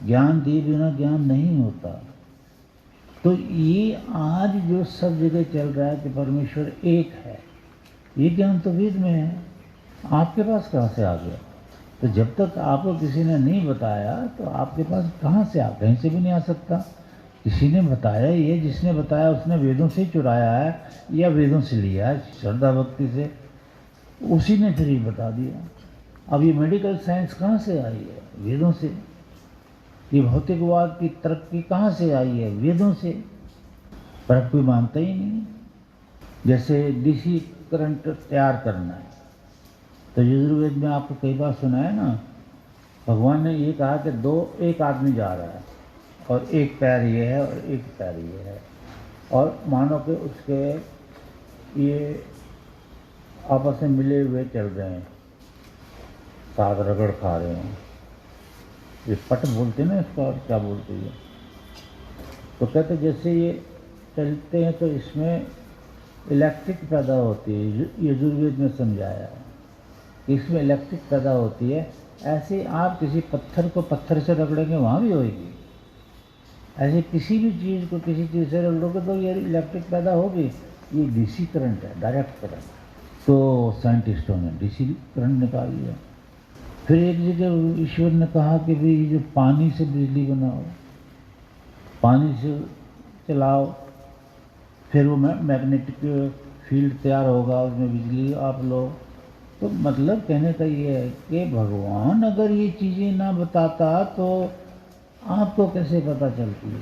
ज्ञान दिए बिना ज्ञान नहीं होता। तो ये आज जो सब जगह चल रहा है कि परमेश्वर एक है, ये ज्ञान तो वेद में है, आपके पास कहाँ से आ गया? तो जब तक आपको किसी ने नहीं बताया तो आपके पास कहाँ से आ, कहीं से भी नहीं आ सकता। किसी ने बताया, ये जिसने बताया उसने वेदों से ही चुराया है या वेदों से लिया है श्रद्धा भक्ति से, उसी ने फिर ही बता दिया। अब ये मेडिकल साइंस कहाँ से आई है? वेदों से। ये भौतिकवाद की तरक्की कहाँ से आई है? वेदों से। पर कोई मानता ही नहीं। जैसे डीसी करंट तैयार करना है, तो यजुर्वेद में आपको कई बार सुना है ना, भगवान ने ये कहा कि एक आदमी जा रहा है और एक पैर ये है और एक पैर ये है, और मानो कि उसके ये आपस में मिले हुए चल रहे हैं, साथ रगड़ खा रहे हैं। ये पट बोलते हैं ना इसका, और क्या बोलते हैं, तो कहते जैसे ये चलते हैं तो इसमें इलेक्ट्रिक पैदा होती है। यजुर्वेद में समझाया है कि इसमें इलेक्ट्रिक पैदा होती है। ऐसे आप किसी पत्थर को पत्थर से रगड़ेंगे वहाँ भी होगी। ऐसे किसी भी चीज़ को किसी चीज़ से रगड़ोगे तो ये इलेक्ट्रिक पैदा होगी। ये डीसी करंट है, डायरेक्ट करंट। तो साइंटिस्टों ने डीसी करंट निकाल लिया। फिर एक जगह ईश्वर ने कहा कि भाई जो पानी से बिजली बनाओ, पानी से चलाओ, फिर वो मैग्नेटिक फील्ड तैयार होगा, उसमें बिजली आप लो। तो मतलब कहने का ये है कि भगवान अगर ये चीज़ें ना बताता तो आपको कैसे पता चलती है?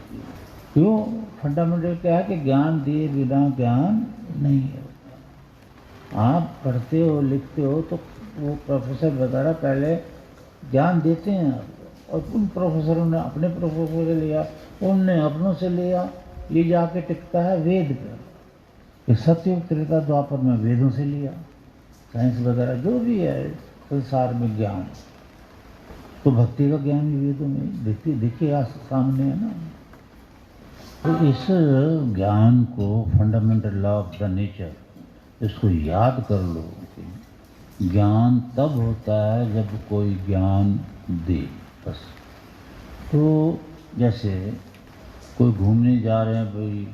क्यों? फंडामेंटल क्या है कि ज्ञान दिए बिना ज्ञान नहीं होता। आप पढ़ते हो लिखते हो तो वो प्रोफेसर वगैरह पहले ज्ञान देते हैं आपको, और उन प्रोफेसरों ने अपने प्रोफेसर से लिया, उनने अपनों से लिया। ये जाके टिकता है वेद पर। ये सत्ययुग त्रेता द्वापर में वेदों से लिया, साइंस वगैरह जो भी है संसार में ज्ञान। तो भक्ति का ज्ञान भी वेदों में देखिए आज सामने है ना। तो इस ज्ञान को, fundamental law of the nature, इसको याद कर लो। ज्ञान तब होता है जब कोई ज्ञान दे, बस। तो जैसे कोई घूमने जा रहे हैं, भाई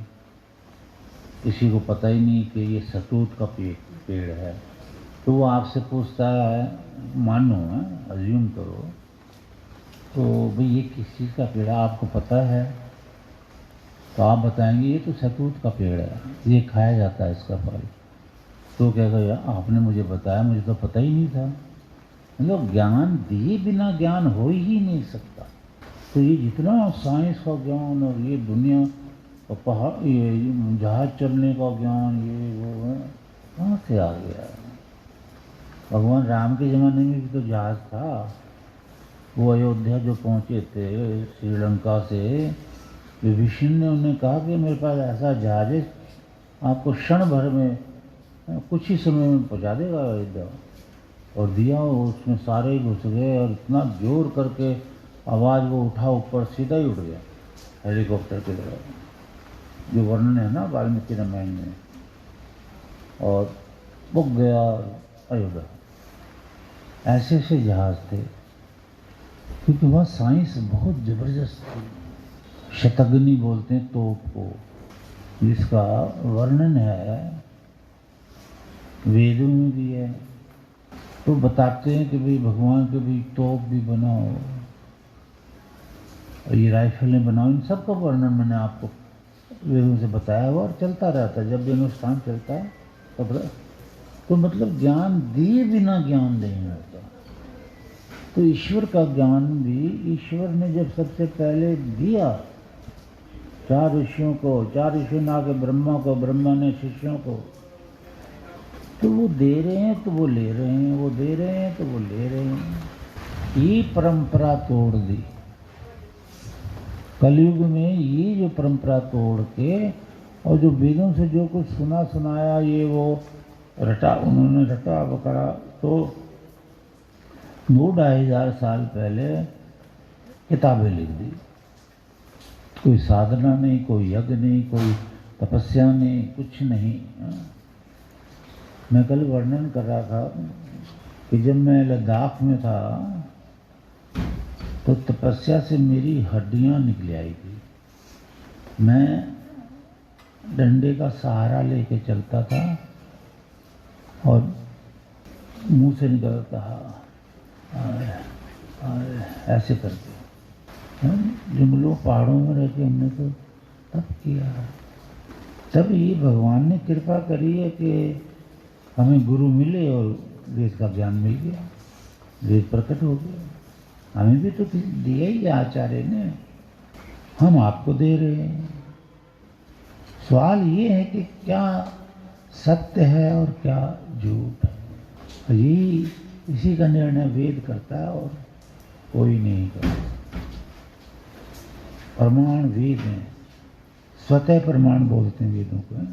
किसी को पता ही नहीं कि ये सतूत का पेड़ है, तो वो आपसे पूछता है, मानो है, अज्यूम करो, तो भाई ये किस चीज़ का पेड़ है, आपको पता है? तो आप बताएंगे ये तो सतूत का पेड़ है, ये खाया जाता है इसका फल। तो क्या कहेगा, आपने मुझे बताया, मुझे तो पता ही नहीं था। मतलब ज्ञान दिए बिना ज्ञान हो ही नहीं सकता। तो ये जितना साइंस का ज्ञान और ये दुनिया और पहाड़, ये जहाज चलने का ज्ञान, ये वो है, कहाँ से आ गया? भगवान राम के ज़माने में भी तो जहाज था। वो अयोध्या जो पहुँचे थे श्रीलंका से, विभीषण ने उन्हें कहा कि मेरे पास ऐसा जहाज है, आपको क्षण भर में, कुछ ही समय में पहुँचा देगा अयोध्या। और दिया, उसमें सारे घुस गए और इतना जोर करके आवाज़ वो उठा, ऊपर सीधा ही उठ गया हेलीकॉप्टर की तरह, जो वर्णन है ना वाल्मीकि रामायण में, और बुक गया अयोध्या। ऐसे ऐसे जहाज थे, क्योंकि वहाँ साइंस बहुत ज़बरदस्त थी। शतग्नि बोलते हैं तोप को, जिसका वर्णन है वेदों में भी है। तो बताते हैं कि भाई भगवान के भी तोप भी बनाओ और ये राइफलें बनाओ। इन सब का वर्णन मैंने आपको वेदों से बताया हुआ, और चलता रहता है जब भी अनुष्ठान चलता है तब। तो मतलब ज्ञान दिए बिना ज्ञान नहीं होता। तो ईश्वर का ज्ञान भी ईश्वर ने जब सबसे पहले दिया चार ऋषियों को, चार ऋषियों ने आगे ब्रह्मा को, ब्रह्मा ने शिष्यों को, तो वो दे रहे हैं तो वो ले रहे हैं, वो दे रहे हैं तो वो ले रहे हैं। ये परंपरा तोड़ दी कलयुग में। ये जो परंपरा तोड़ के, और जो वेदों से जो कुछ सुना सुनाया, ये वो रटा, उन्होंने रटा बकरा। तो 2-2,500 साल पहले किताबें लिख दी। कोई साधना नहीं, कोई यज्ञ नहीं, कोई तपस्या नहीं, कुछ नहीं। मैं कल वर्णन कर रहा था कि जब मैं लद्दाख में था तो तो तपस्या से मेरी हड्डियां निकल आएगी। मैं डंडे का सहारा लेके चलता था और मुंह से निकलता ऐसे करके। जंगलों पहाड़ों में रह के हमने तो तब किया। तब ये भगवान ने कृपा करी है कि हमें गुरु मिले और वेद का ज्ञान मिल गया, वेद प्रकट हो गया। हमें भी तो दिया ही आचार्य ने, हम आपको दे रहे हैं। सवाल ये है कि क्या सत्य है और क्या झूठ है। यही इसी का निर्णय वेद करता है और कोई नहीं करता। प्रमाण वेद हैं, स्वतः प्रमाण बोलते हैं वेदों को।